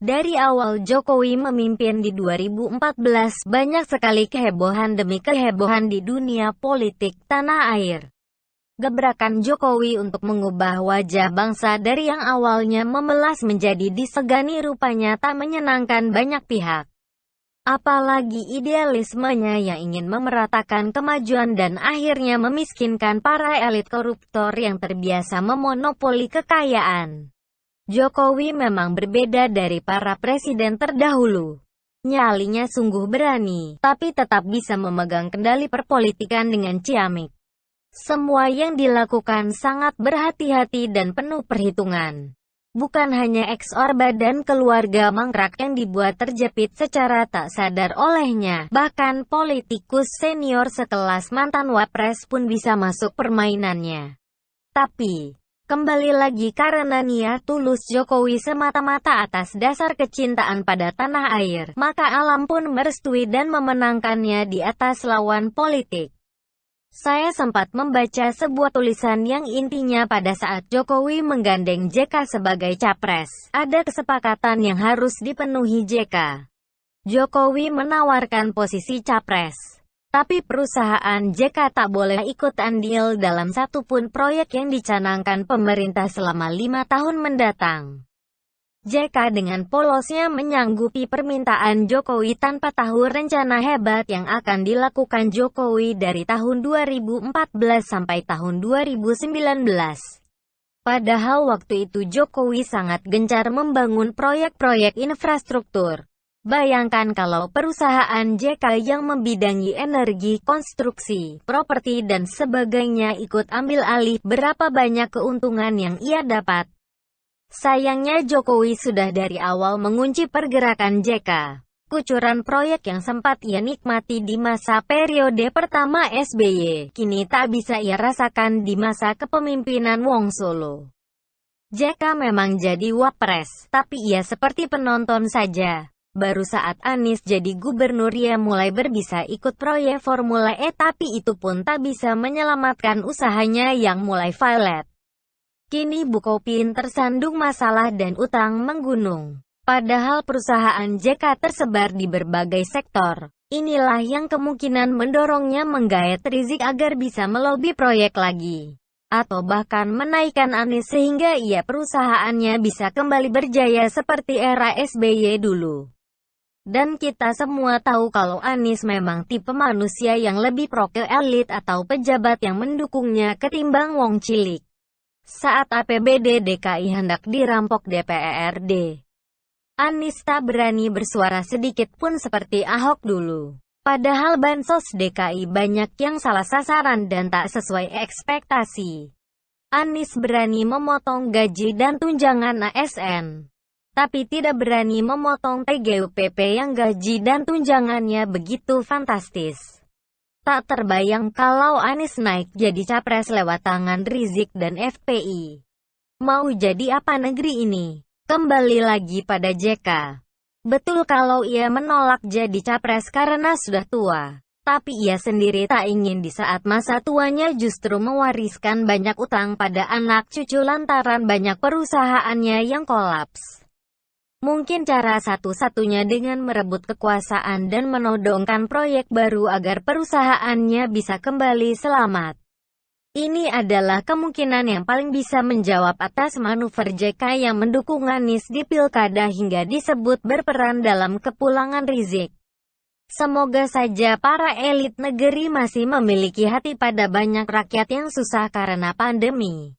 Dari awal Jokowi memimpin di 2014, banyak sekali kehebohan demi kehebohan di dunia politik tanah air. Gebrakan Jokowi untuk mengubah wajah bangsa dari yang awalnya memelas menjadi disegani rupanya tak menyenangkan banyak pihak. Apalagi idealismenya yang ingin memeratakan kemajuan dan akhirnya memiskinkan para elit koruptor yang terbiasa memonopoli kekayaan. Jokowi memang berbeda dari para presiden terdahulu. Nyalinya sungguh berani, tapi tetap bisa memegang kendali perpolitikan dengan ciamik. Semua yang dilakukan sangat berhati-hati dan penuh perhitungan. Bukan hanya eks-Orba dan keluarga mangkrak yang dibuat terjepit secara tak sadar olehnya, bahkan politikus senior sekelas mantan wapres pun bisa masuk permainannya. Tapi kembali lagi karena niat tulus Jokowi semata-mata atas dasar kecintaan pada tanah air, maka alam pun merestui dan memenangkannya di atas lawan politik. Saya sempat membaca sebuah tulisan yang intinya pada saat Jokowi menggandeng JK sebagai capres, ada kesepakatan yang harus dipenuhi JK. Jokowi menawarkan posisi capres. Tapi perusahaan JK tak boleh ikut andil dalam satupun proyek yang dicanangkan pemerintah selama 5 tahun mendatang. JK dengan polosnya menyanggupi permintaan Jokowi tanpa tahu rencana hebat yang akan dilakukan Jokowi dari tahun 2014 sampai tahun 2019. Padahal waktu itu Jokowi sangat gencar membangun proyek-proyek infrastruktur. Bayangkan kalau perusahaan JK yang membidangi energi, konstruksi, properti dan sebagainya ikut ambil alih, berapa banyak keuntungan yang ia dapat. Sayangnya Jokowi sudah dari awal mengunci pergerakan JK. Kucuran proyek yang sempat ia nikmati di masa periode pertama SBY, kini tak bisa ia rasakan di masa kepemimpinan Wong Solo. JK memang jadi wapres, tapi ia seperti penonton saja. Baru saat Anies jadi gubernur ia mulai berbisa ikut proyek Formula E, tapi itu pun tak bisa menyelamatkan usahanya yang mulai failet. Kini Bukopin tersandung masalah dan utang menggunung. Padahal perusahaan JK tersebar di berbagai sektor. Inilah yang kemungkinan mendorongnya menggait Rizik agar bisa melobi proyek lagi. Atau bahkan menaikkan Anies sehingga perusahaannya bisa kembali berjaya seperti era SBY dulu. Dan kita semua tahu kalau Anies memang tipe manusia yang lebih pro ke elit atau pejabat yang mendukungnya ketimbang Wong Cilik. Saat APBD DKI hendak dirampok DPRD, Anies tak berani bersuara sedikit pun seperti Ahok dulu. Padahal bansos DKI banyak yang salah sasaran dan tak sesuai ekspektasi. Anies berani memotong gaji dan tunjangan ASN. Tapi tidak berani memotong TGUPP yang gaji dan tunjangannya begitu fantastis. Tak terbayang kalau Anies naik jadi capres lewat tangan Rizik dan FPI. Mau jadi apa negeri ini? Kembali lagi pada JK. Betul kalau ia menolak jadi capres karena sudah tua. Tapi ia sendiri tak ingin di saat masa tuanya justru mewariskan banyak utang pada anak cucu lantaran banyak perusahaannya yang kolaps. Mungkin cara satu-satunya dengan merebut kekuasaan dan menodongkan proyek baru agar perusahaannya bisa kembali selamat. Ini adalah kemungkinan yang paling bisa menjawab atas manuver JK yang mendukung Anies di pilkada hingga disebut berperan dalam kepulangan Rizik. Semoga saja para elit negeri masih memiliki hati pada banyak rakyat yang susah karena pandemi.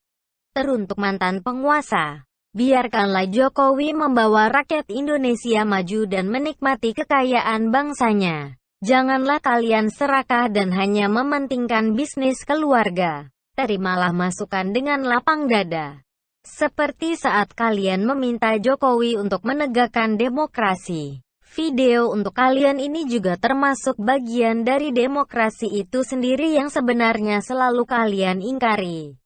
Teruntuk mantan penguasa. Biarkanlah Jokowi membawa rakyat Indonesia maju dan menikmati kekayaan bangsanya. Janganlah kalian serakah dan hanya mementingkan bisnis keluarga. Terimalah masukan dengan lapang dada. Seperti saat kalian meminta Jokowi untuk menegakkan demokrasi. Video untuk kalian ini juga termasuk bagian dari demokrasi itu sendiri yang sebenarnya selalu kalian ingkari.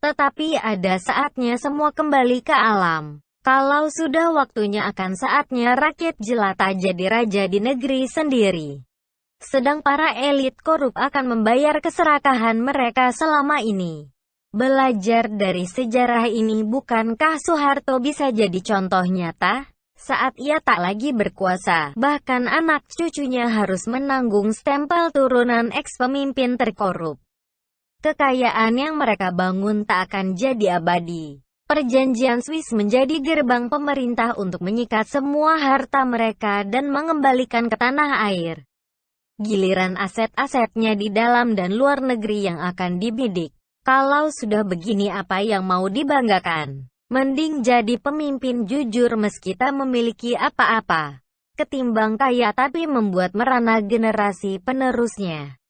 Tetapi ada saatnya semua kembali ke alam. Kalau sudah waktunya akan saatnya rakyat jelata jadi raja di negeri sendiri. Sedang para elit korup akan membayar keserakahan mereka selama ini. Belajar dari sejarah ini bukankah Soeharto bisa jadi contoh nyata? Saat ia tak lagi berkuasa, bahkan anak cucunya harus menanggung stempel turunan eks-pemimpin terkorup. Kekayaan yang mereka bangun tak akan jadi abadi. Perjanjian Swiss menjadi gerbang pemerintah untuk menyikat semua harta mereka dan mengembalikan ke tanah air. Giliran aset-asetnya di dalam dan luar negeri yang akan dibidik. Kalau sudah begini, apa yang mau dibanggakan? Mending jadi pemimpin jujur meski tak memiliki apa-apa, ketimbang kaya tapi membuat merana generasi penerusnya.